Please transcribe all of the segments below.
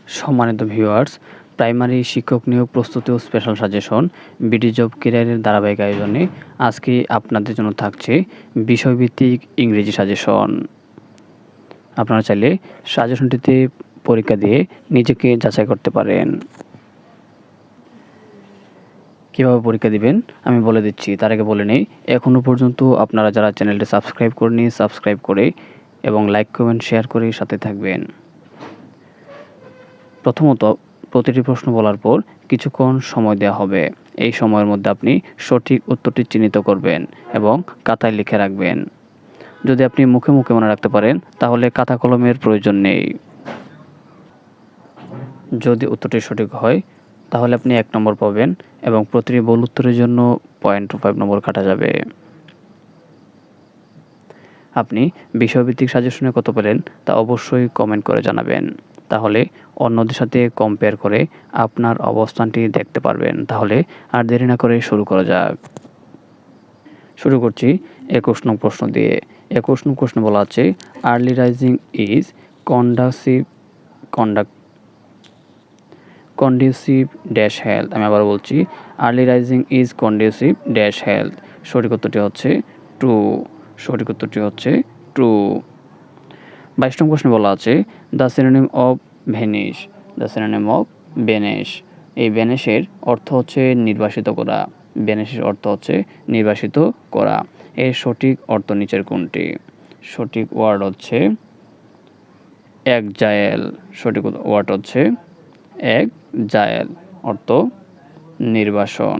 সম্মানিত viewers, primary শিক্ষক নিয়োগ প্রস্তুতি ও স্পেশাল সাজেশন বিডি জব ক্যারিয়ারের ধারাবাহিক আয়োজনে আজকে আপনাদের জন্য থাকছে বিষয়ভিত্তিক ইংরেজি সাজেশন। আপনারা চাইলে সাজেশনটিতে পরীক্ষা দিয়ে নিজেকে যাচাই করতে পারেন। কীভাবে পরীক্ষা দিবেন আমি বলে দিচ্ছি, তার আগে বলে নেই, এখনও পর্যন্ত আপনারা যারা চ্যানেলটি সাবস্ক্রাইব করেনি সাবস্ক্রাইব করে এবং লাইক কমেন্ট শেয়ার করে সাথে থাকবেন। প্রথমত, প্রতিটি প্রশ্ন বলার পর কিছুক্ষণ সময় দেওয়া হবে। এই সময়ের মধ্যে আপনি সঠিক উত্তরটি চিহ্নিত করবেন এবং খাতায় লিখে রাখবেন। যদি আপনি মুখে মুখে মনে রাখতে পারেন তাহলে খাতা কলমের প্রয়োজন নেই। যদি উত্তরটি সঠিক হয় তাহলে আপনি 1 নম্বর পাবেন এবং প্রতিটি ভুল উত্তরের জন্য 0.25 নম্বর কাটা যাবে। আপনি বিষয়ভিত্তিক সাজেশনে কত পেলেন তা অবশ্যই কমেন্ট করে জানাবেন, তাহলে অন্যদের সাথে কম্পেয়ার করে আপনার অবস্থানটি দেখতে পারবেন। তাহলে আর দেরি না করে শুরু করা যাক। শুরু করছি 21 নং প্রশ্ন দিয়ে। 21 নং প্রশ্নে বলা আছে, early rising is conducive dash health. আমি আবার বলছি, early rising is conducive dash health. সঠিক উত্তরটি হচ্ছে ট্রু। সঠিক উত্তরটি হচ্ছে ট্রু। 22 নং প্রশ্নে বলা আছে, the synonym of vanish. The synonym of vanish. এই ভ্যানিশের অর্থ হচ্ছে নির্বাসিত করা। ভ্যানিশের অর্থ হচ্ছে নির্বাসিত করা। এর সঠিক অর্থ নিচের কোনটি? সঠিক ওয়ার্ড হচ্ছে এক্সাইল। সঠিক ওয়ার্ড হচ্ছে এক্সাইল, অর্থ নির্বাসন।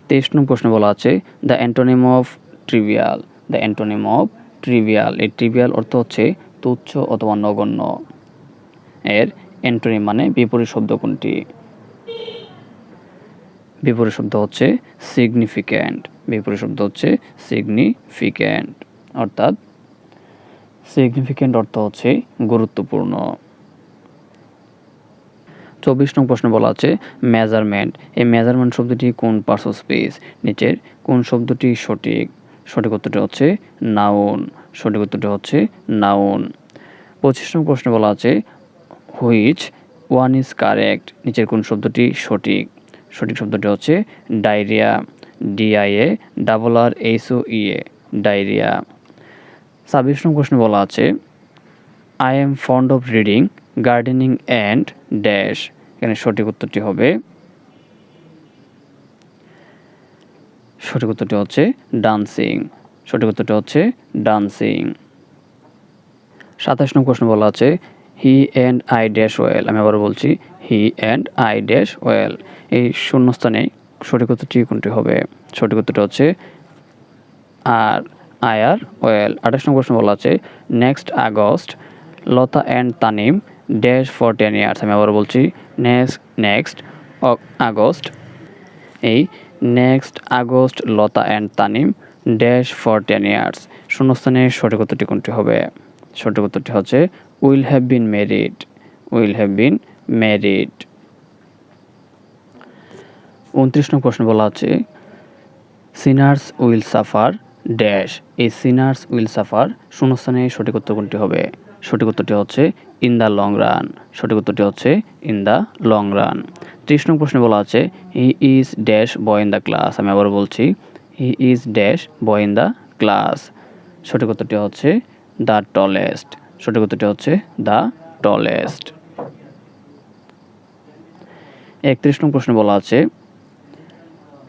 23 নং প্রশ্নে বলা আছে, the antonym of trivial. The antonym of trivial. এই ট্রিভিয়াল অর্থ হচ্ছে তুচ্ছ অথবা নগণ্য। এর অ্যান্টোনিম মানে বিপরীত শব্দ কোনটি? বিপরীত শব্দ হচ্ছে সিগনিফিক্যান্ট। বিপরীত শব্দ হচ্ছে সিগনিফিক্যান্ট, অর্থাৎ সিগনিফিক্যান্ট অর্থ হচ্ছে গুরুত্বপূর্ণ। 24 নং প্রশ্নে বলা আছে, মেজারমেন্ট। এই মেজারমেন্ট শব্দটি কোন পার্টস অফ স্পিচ? নিচের কোন শব্দটি সঠিক? সঠিক উত্তরটি হচ্ছে নাউন। সঠিক উত্তরটি হচ্ছে নাউন। 25 নং প্রশ্নে বলা আছে, হুইচ ওয়ান ইজ কারেক্ট। নিচের কোন শব্দটি সঠিক? সঠিক শব্দটি হচ্ছে ডায়রিয়া। DIARRHOEA, diarrhoea. 26 নং প্রশ্নে বলা আছে, I am fond of reading, gardening and dash. এখানে সঠিক উত্তরটি হবে, সঠিক উত্তরটি হচ্ছে ডান্সিং। সঠিক উত্তরটি হচ্ছে ডান্সিং। 27 নং প্রশ্ন বলা আছে, he and I dash well. আমি আবার বলছি, he and I dash well. এই শূন্যস্থানে সঠিক উত্তরটি কোনটি হবে? সঠিক উত্তরটি হচ্ছে আই আর ওয়েল। 28 নং প্রশ্ন বলা আছে, next August Lata and Tanim dash for 10 years. আমি আবার বলছি, নেক্সট আগস্ট। এই next August Lata and Tanim dash for 10 years. শূন্যস্থানে সঠিক উত্তরটি কোনটি হবে? সঠিক উত্তরটি হচ্ছে will have been married. Will have been married. 29 নং প্রশ্ন বলা আছে, সিনার্স উইল সাফার ড্যাশ। এই সিনার্স উইল সাফার শূন্যস্থানে সঠিক উত্তর কোনটি হবে? সঠিক উত্তরটি হচ্ছে ইন দ্য লং রান। সঠিক উত্তরটি হচ্ছে ইন দ্য লং রান। 30 নং প্রশ্নে বলা আছে, he is dash boy in the class. আমি আবার বলছি, he is dash boy in the class. সঠিক উত্তরটি হচ্ছে দ্য টলেস্ট। সঠিক উত্তরটি হচ্ছে দ্য টলেস্ট। 31 নং প্রশ্নে বলা আছে,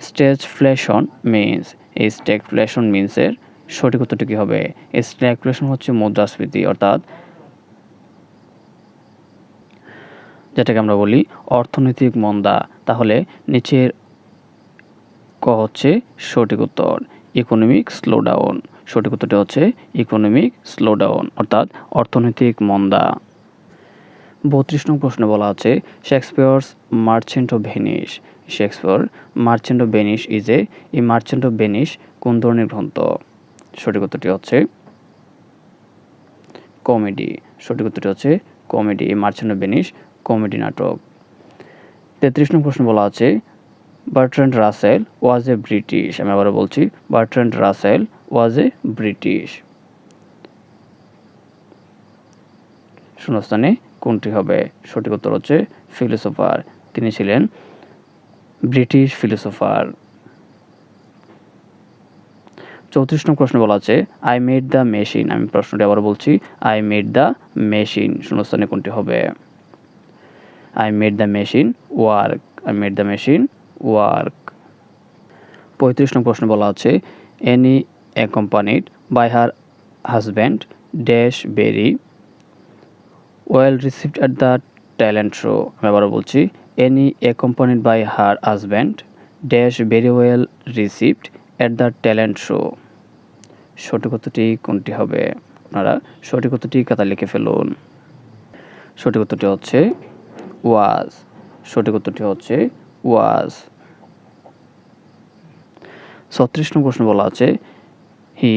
স্ট্যাগফ্লেশন মিন্স। এই স্ট্যাগফ্লেশন মিন্সের সঠিক উত্তরটি কী হবে? এই স্ট্যাগফ্লেশন হচ্ছে মুদ্রাস্ফীতি, অর্থাৎ যেটাকে আমরা বলি অর্থনৈতিক মন্দা। তাহলে নিচের ক হচ্ছে সঠিক উত্তর, ইকোনমিক স্লোডাউন। সঠিক উত্তরটি হচ্ছে ইকোনমিক স্লোডাউন, অর্থাৎ অর্থনৈতিক মন্দা। 32 নং প্রশ্নে বলা আছে, Shakespeare's merchant of Venice. Shakespeare merchant of Venice is a. এই মার্চেন্ট অফ ভেনিস কোন ধরনের গ্রন্থ? সঠিক উত্তরটি হচ্ছে কমেডি। সঠিক উত্তরটি হচ্ছে কমেডি। এই মার্চেন্ট অফ ভেনিস কমেডি নাটক। 33 নং প্রশ্ন বলা আছে, বার্ট্রান্ড রাসেল ওয়াজ এ ব্রিটিশ। আমি আবার বলছি, বার্ট্রান্ড রাসেল ওয়াজ এ ব্রিটিশ। শূন্যস্থানে কোনটি হবে? সঠিক উত্তর হচ্ছে ফিলোসোফার। তিনি ছিলেন ব্রিটিশ ফিলোসোফার। 34 নং প্রশ্নে বলা আছে আই মেড দ্য মেশিন। আমি প্রশ্নটি আবার বলছি, আই মেড দ্য মেশিন শূন্যস্থানে কোনটি হবে? I made the machine work. I made the machine work. 35 নং প্রশ্নে বলা আছে Annie accompanied by her husband dash very well received at the talent show. আমি আবারও বলছি, Annie accompanied by her husband dash very well received at the talent show. সঠিক উত্তরটি কোনটি হবে? আপনারা সঠিক উত্তরটি খাতায় লিখে ফেলুন। সঠিক উত্তরটি হচ্ছে ওয়াজ। সঠিক উত্তরটি হচ্ছে ওয়াজ। 36 নং প্রশ্ন বলা আছে হি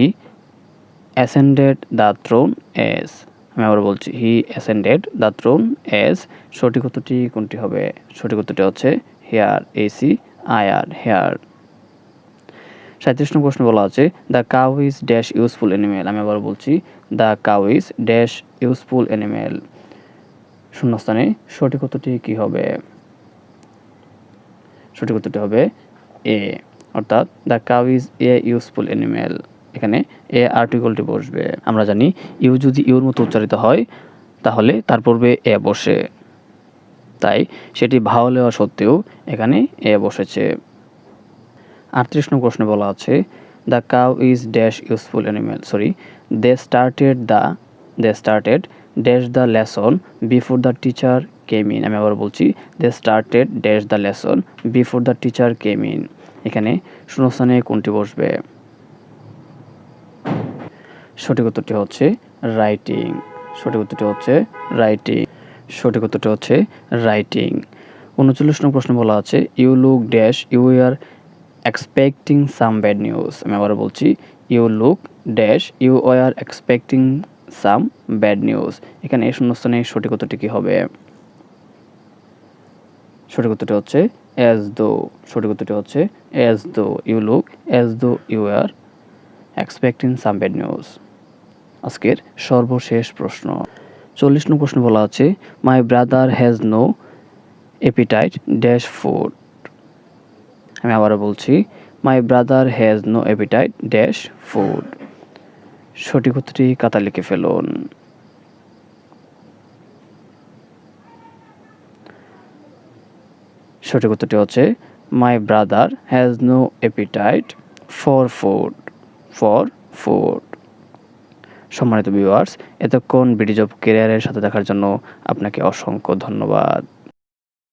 অ্যাসেন্ডেড দ্য থ্রোন এজ। আমি আবার বলছি, হি অ্যাসেন্ডেড দ্য থ্রোন এজ। সঠিক উত্তরটি কোনটি হবে? সঠিক উত্তরটি হচ্ছে হেয়ার, এসি আয়ার, হেয়ার। 37 নং প্রশ্ন বলা আছে the cow is dash useful animal. আমি আবার বলছি, the cow is dash useful animal. শূন্যস্থানে সঠিক উত্তরটি কী হবে? সঠিক উত্তরটি হবে এ, অর্থাৎ the cow is a useful animal. এখানে এ আর্টিকলটি বসবে। আমরা জানি ইউ যদি ইউর মতো উচ্চারিত হয় তাহলে তার পূর্বে এ বসে, তাই সেটি ভাওয়াল হওয়া সত্ত্বেও এখানে এ বসেছে। 38 নং প্রশ্নে বলা আছে the cow is dash useful animal. They started dash the lesson before the teacher came in. আমি আবার বলছি, they started dash the lesson before the teacher came in. এখানে শূন্যস্থানে কোনটি বসবে? সঠিক উত্তরটি হচ্ছে রাইটিং। সঠিক উত্তরটি হচ্ছে রাইটিং। সঠিক উত্তরটি হচ্ছে রাইটিং। 39 নং প্রশ্ন বলা আছে you look dash you are expecting some bad news. আমি আবার বলছি, you look dash you are expecting some bad news. এখানে এই শূন্যস্থানে সঠিক উত্তরটি কী হবে? সঠিক উত্তরটি হচ্ছে অ্যাজ দো। সঠিক উত্তরটি হচ্ছে as though. You look as though you are expecting some bad news. আজকের সর্বশেষ প্রশ্ন 40 নং প্রশ্ন বলা আছে my brother has no appetite dash food. আমি আবারও বলছি, my brother has no appetite dash food. সঠিক উত্তরটি খাতায় লিখে ফেলুন। সঠিক উত্তরটি হচ্ছে my brother has no appetite for food. সম্মানিত ভিউয়ার্স, এতক্ষণ বিডি জব ক্যারিয়ারের সাথে দেখার জন্য আপনাকে অসংখ্য ধন্যবাদ।